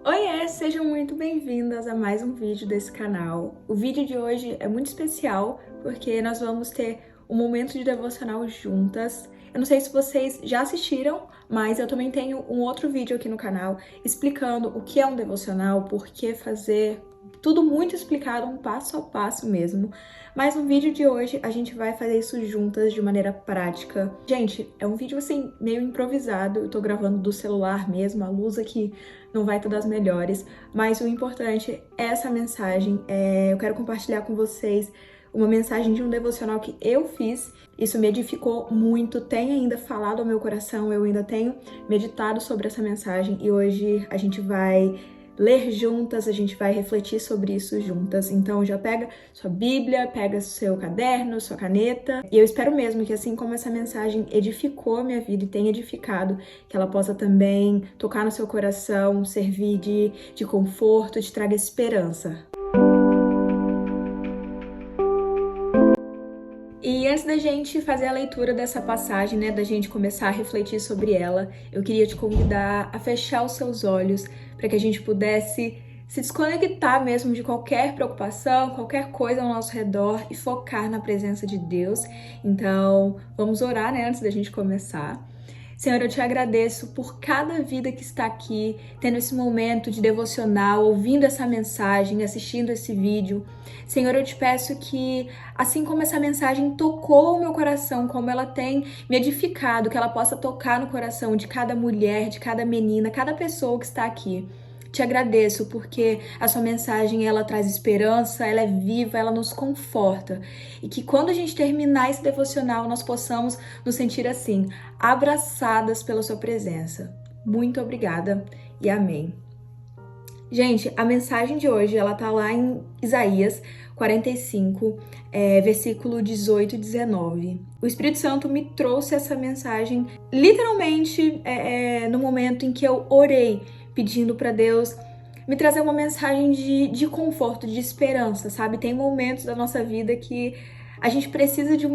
Oiê, sejam muito bem-vindas a mais um vídeo desse canal. O vídeo de hoje é muito especial porque nós vamos ter um momento de devocional juntas. Eu não sei se vocês já assistiram, mas eu também tenho um outro vídeo aqui no canal explicando o que é um devocional, por que fazer, tudo muito explicado, um passo a passo mesmo. Mas no vídeo de hoje a gente vai fazer isso juntas de maneira prática. Gente, é um vídeo assim meio improvisado, eu tô gravando do celular mesmo, a luz aqui não vai estar das melhores, mas o importante é essa mensagem. Eu quero compartilhar com vocês uma mensagem de um devocional que eu fiz. Isso me edificou muito, tem ainda falado ao meu coração, eu ainda tenho meditado sobre essa mensagem e hoje a gente vai ler juntas, a gente vai refletir sobre isso juntas. Então já pega sua Bíblia, pega seu caderno, sua caneta. E eu espero mesmo que assim como essa mensagem edificou a minha vida e tem edificado, que ela possa também tocar no seu coração, servir de conforto, te traga esperança. E antes da gente fazer a leitura dessa passagem, né, da gente começar a refletir sobre ela, eu queria te convidar a fechar os seus olhos para que a gente pudesse se desconectar mesmo de qualquer preocupação, qualquer coisa ao nosso redor e focar na presença de Deus. Então, vamos orar, né, antes da gente começar. Senhor, eu te agradeço por cada vida que está aqui, tendo esse momento de devocional, ouvindo essa mensagem, assistindo esse vídeo. Senhor, eu te peço que, assim como essa mensagem tocou o meu coração, como ela tem me edificado, que ela possa tocar no coração de cada mulher, de cada menina, cada pessoa que está aqui. Te agradeço porque a sua mensagem ela traz esperança, ela é viva, ela nos conforta. E que quando a gente terminar esse devocional, nós possamos nos sentir assim, abraçadas pela sua presença. Muito obrigada e amém. Gente, a mensagem de hoje, ela tá lá em Isaías 45, versículo 18 e 19. O Espírito Santo me trouxe essa mensagem literalmente no momento em que eu orei, pedindo para Deus me trazer uma mensagem de conforto, de esperança, sabe? Tem momentos da nossa vida que a gente precisa de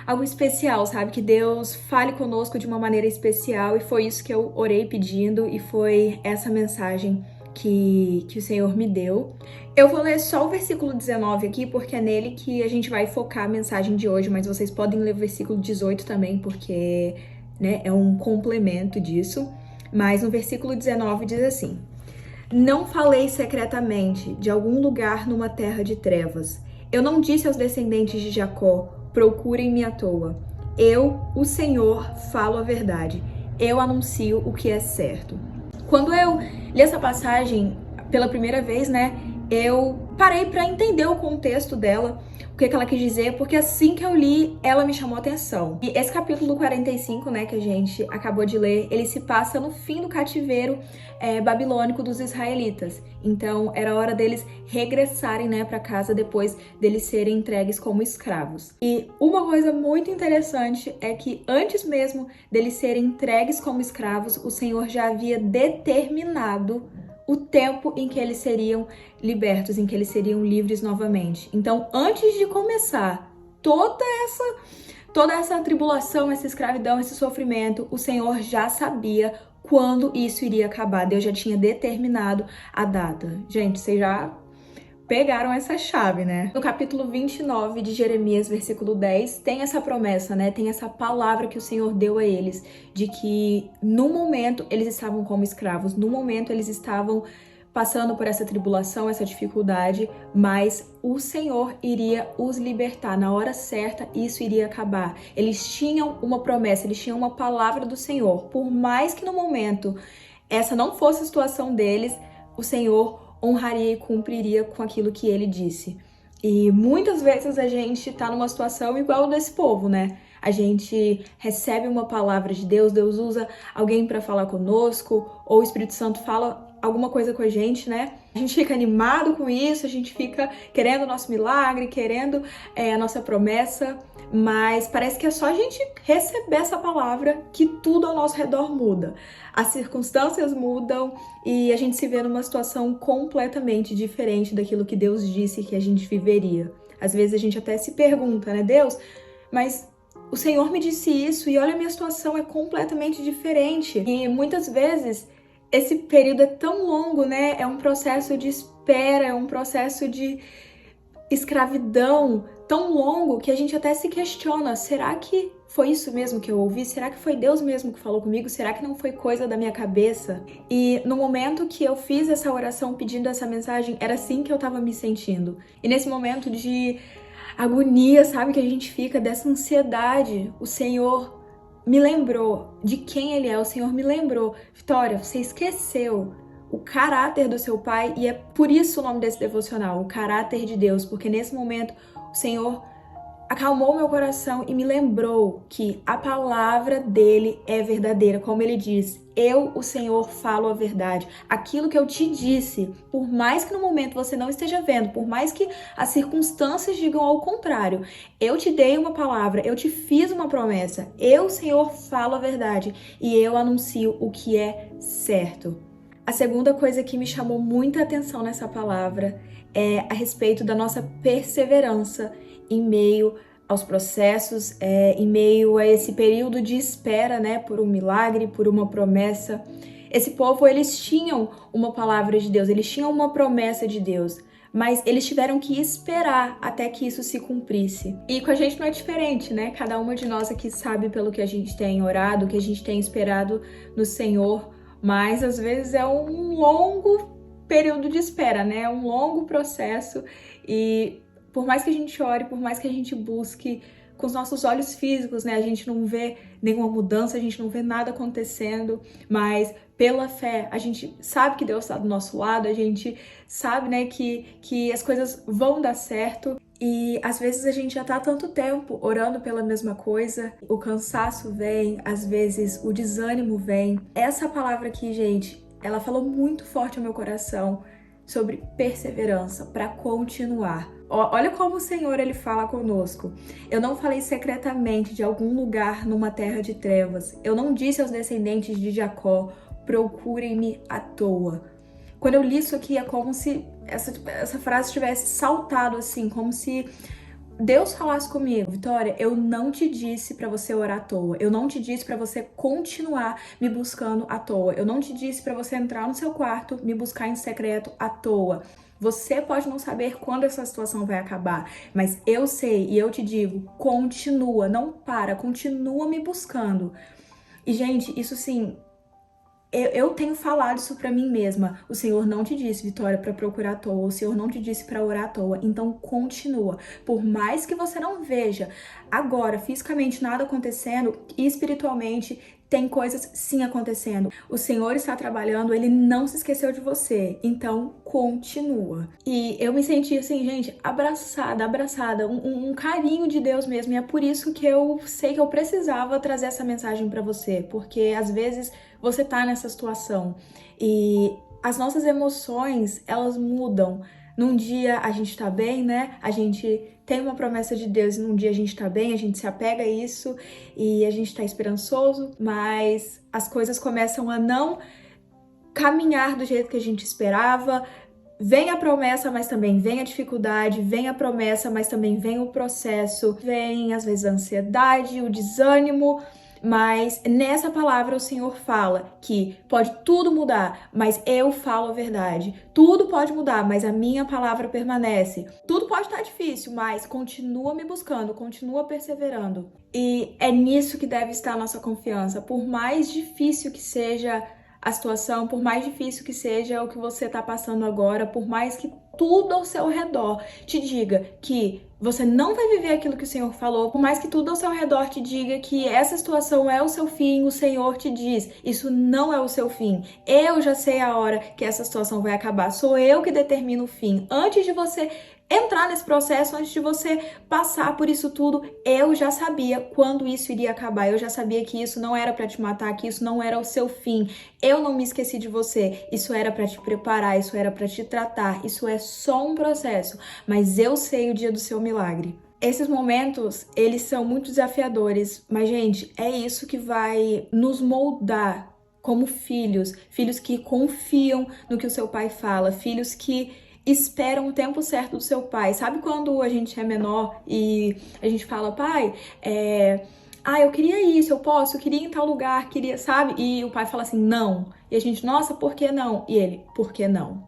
algo especial, sabe? Que Deus fale conosco de uma maneira especial e foi isso que eu orei pedindo e foi essa mensagem que o Senhor me deu. Eu vou ler só o versículo 19 aqui, porque é nele que a gente vai focar a mensagem de hoje, mas vocês podem ler o versículo 18 também, porque, né, é um complemento disso. Mas no versículo 19 diz assim: Não falei secretamente de algum lugar numa terra de trevas. Eu não disse aos descendentes de Jacó, procurem-me à toa. Eu, o Senhor, falo a verdade. Eu anuncio o que é certo. Quando eu li essa passagem pela primeira vez, né, eu parei para entender o contexto dela, o que ela quis dizer, porque assim que eu li, ela me chamou a atenção. E esse capítulo 45, né, que a gente acabou de ler, ele se passa no fim do cativeiro babilônico dos israelitas. Então, era hora deles regressarem, né, para casa depois deles serem entregues como escravos. E uma coisa muito interessante é que antes mesmo deles serem entregues como escravos, o Senhor já havia determinado o tempo em que eles seriam libertos, em que eles seriam livres novamente. Então, antes de começar toda essa tribulação, essa escravidão, esse sofrimento, o Senhor já sabia quando isso iria acabar. Deus já tinha determinado a data. Gente, vocês já pegaram essa chave, né? No capítulo 29 de Jeremias, versículo 10, tem essa promessa, né? Tem essa palavra que o Senhor deu a eles, de que no momento eles estavam como escravos, no momento eles estavam passando por essa tribulação, essa dificuldade, mas o Senhor iria os libertar. Na hora certa, isso iria acabar. Eles tinham uma promessa, eles tinham uma palavra do Senhor. Por mais que no momento essa não fosse a situação deles, o Senhor honraria e cumpriria com aquilo que ele disse. E muitas vezes a gente tá numa situação igual desse povo, né? A gente recebe uma palavra de Deus, Deus usa alguém para falar conosco, ou o Espírito Santo fala alguma coisa com a gente, né? A gente fica animado com isso, a gente fica querendo o nosso milagre, querendo a nossa promessa, mas parece que é só a gente receber essa palavra que tudo ao nosso redor muda. As circunstâncias mudam e a gente se vê numa situação completamente diferente daquilo que Deus disse que a gente viveria. Às vezes a gente até se pergunta, né, Deus, mas o Senhor me disse isso e olha, a minha situação é completamente diferente. E muitas vezes esse período é tão longo, né? É um processo de espera, é um processo de escravidão tão longo que a gente até se questiona, será que foi isso mesmo que eu ouvi? Será que foi Deus mesmo que falou comigo? Será que não foi coisa da minha cabeça? E no momento que eu fiz essa oração pedindo essa mensagem, era assim que eu tava me sentindo. E nesse momento de agonia, sabe, que a gente fica, dessa ansiedade, o Senhor me lembrou de quem Ele é, o Senhor me lembrou. Vitória, você esqueceu o caráter do seu pai, e é por isso o nome desse devocional, o caráter de Deus, porque nesse momento o Senhor acalmou meu coração e me lembrou que a palavra dele é verdadeira, como ele diz, eu, o Senhor, falo a verdade. Aquilo que eu te disse, por mais que no momento você não esteja vendo, por mais que as circunstâncias digam ao contrário, eu te dei uma palavra, eu te fiz uma promessa, eu, Senhor, falo a verdade e eu anuncio o que é certo. A segunda coisa que me chamou muita atenção nessa palavra é a respeito da nossa perseverança em meio aos processos, em meio a esse período de espera, né, por um milagre, por uma promessa. Esse povo, eles tinham uma palavra de Deus, eles tinham uma promessa de Deus, mas eles tiveram que esperar até que isso se cumprisse. E com a gente não é diferente, né? Cada uma de nós aqui sabe pelo que a gente tem orado, o que a gente tem esperado no Senhor, mas às vezes é um longo período de espera, né? É um longo processo e por mais que a gente ore, por mais que a gente busque com os nossos olhos físicos, né? A gente não vê nenhuma mudança, a gente não vê nada acontecendo, mas pela fé a gente sabe que Deus está do nosso lado, a gente sabe, né, que as coisas vão dar certo. E às vezes a gente já tá há tanto tempo orando pela mesma coisa, o cansaço vem, às vezes o desânimo vem. Essa palavra aqui, gente, ela falou muito forte ao meu coração sobre perseverança, para continuar. Olha como o Senhor, ele fala conosco. Eu não falei secretamente de algum lugar numa terra de trevas. Eu não disse aos descendentes de Jacó, procurem-me à toa. Quando eu li isso aqui, é como se essa frase tivesse saltado assim, como se Deus falasse comigo, Vitória, eu não te disse para você orar à toa. Eu não te disse para você continuar me buscando à toa. Eu não te disse para você entrar no seu quarto, me buscar em secreto à toa. Você pode não saber quando essa situação vai acabar, mas eu sei e eu te digo, continua, não para, continua me buscando. E, gente, isso sim, eu tenho falado isso pra mim mesma. O Senhor não te disse, Vitória, pra procurar à toa. O Senhor não te disse pra orar à toa. Então continua. Por mais que você não veja agora fisicamente nada acontecendo, espiritualmente tem coisas sim acontecendo. O Senhor está trabalhando, Ele não se esqueceu de você. Então continua. E eu me senti assim, gente, abraçada, um carinho de Deus mesmo. E é por isso que eu sei que eu precisava trazer essa mensagem pra você. Porque às vezes você tá nessa situação e as nossas emoções, elas mudam. Num dia a gente tá bem, né? A gente tem uma promessa de Deus e num dia a gente tá bem, a gente se apega a isso e a gente tá esperançoso, mas as coisas começam a não caminhar do jeito que a gente esperava. Vem a promessa, mas também vem a dificuldade, vem a promessa, mas também vem o processo, vem às vezes a ansiedade, o desânimo. Mas nessa palavra o Senhor fala que pode tudo mudar, mas eu falo a verdade. Tudo pode mudar, mas a minha palavra permanece. Tudo pode estar difícil, mas continua me buscando, continua perseverando. E é nisso que deve estar a nossa confiança. Por mais difícil que seja a situação, por mais difícil que seja o que você está passando agora, por mais que tudo ao seu redor te diga que você não vai viver aquilo que o Senhor falou, por mais que tudo ao seu redor te diga que essa situação é o seu fim, o Senhor te diz, isso não é o seu fim. Eu já sei a hora que essa situação vai acabar, sou eu que determino o fim. Antes de você entrar nesse processo, antes de você passar por isso tudo, eu já sabia quando isso iria acabar, eu já sabia que isso não era para te matar, que isso não era o seu fim. Eu não me esqueci de você, isso era para te preparar, isso era para te tratar, isso é só um processo, mas eu sei o dia do seu milagre. Esses momentos, eles são muito desafiadores, mas gente, é isso que vai nos moldar como filhos, filhos que confiam no que o seu pai fala, filhos que esperam o tempo certo do seu pai. Sabe quando a gente é menor e a gente fala, pai, Ah, eu queria isso, eu posso, eu queria ir em tal lugar, queria, sabe? E o pai fala assim, não. E a gente, nossa, por que não? E ele, por que não?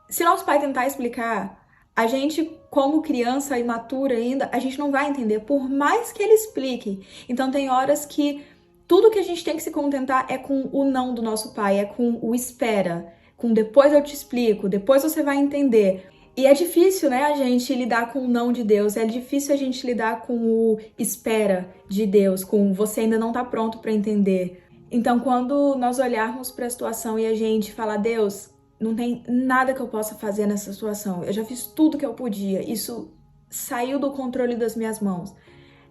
Se nosso pai tentar explicar, a gente, como criança imatura ainda, a gente não vai entender, por mais que ele explique. Então tem horas que tudo que a gente tem que se contentar é com o não do nosso pai, é com o espera, com depois eu te explico, depois você vai entender. E é difícil, né, a gente lidar com o não de Deus, é difícil a gente lidar com o espera de Deus, com você ainda não tá pronto para entender. Então, quando nós olharmos para a situação e a gente falar, Deus, não tem nada que eu possa fazer nessa situação, eu já fiz tudo que eu podia, isso saiu do controle das minhas mãos.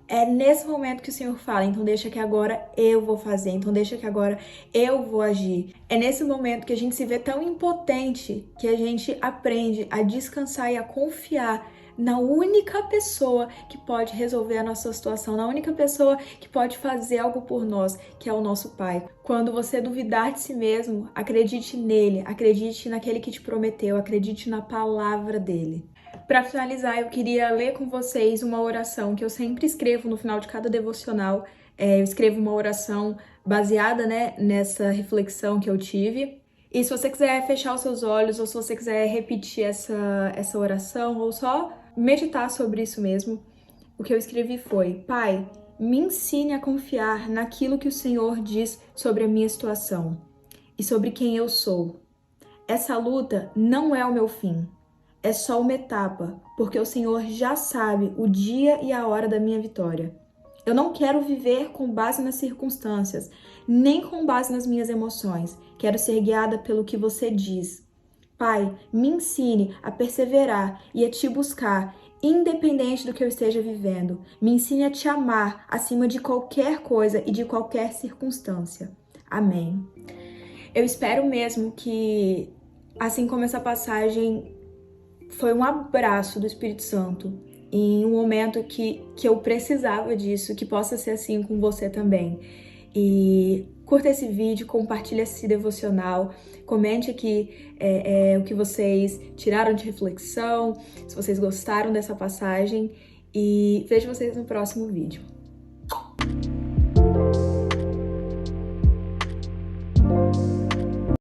É nesse momento que o Senhor fala, então deixa que agora eu vou fazer, então deixa que agora eu vou agir. É nesse momento que a gente se vê tão impotente que a gente aprende a descansar e a confiar na única pessoa que pode resolver a nossa situação, na única pessoa que pode fazer algo por nós, que é o nosso Pai. Quando você duvidar de si mesmo, acredite nele, acredite naquele que te prometeu, acredite na palavra dele. Para finalizar, eu queria ler com vocês uma oração que eu sempre escrevo no final de cada devocional. Eu escrevo uma oração baseada, né, nessa reflexão que eu tive. E se você quiser fechar os seus olhos, ou se você quiser repetir essa oração, ou só meditar sobre isso mesmo, o que eu escrevi foi: Pai, me ensine a confiar naquilo que o Senhor diz sobre a minha situação e sobre quem eu sou. Essa luta não é o meu fim. É só uma etapa, porque o Senhor já sabe o dia e a hora da minha vitória. Eu não quero viver com base nas circunstâncias, nem com base nas minhas emoções. Quero ser guiada pelo que você diz. Pai, me ensine a perseverar e a te buscar, independente do que eu esteja vivendo. Me ensine a te amar acima de qualquer coisa e de qualquer circunstância. Amém. Eu espero mesmo que, assim como essa passagem foi um abraço do Espírito Santo em um momento que eu precisava disso, que possa ser assim com você também. E curta esse vídeo, compartilhe esse devocional, comente aqui o que vocês tiraram de reflexão, se vocês gostaram dessa passagem, e vejo vocês no próximo vídeo.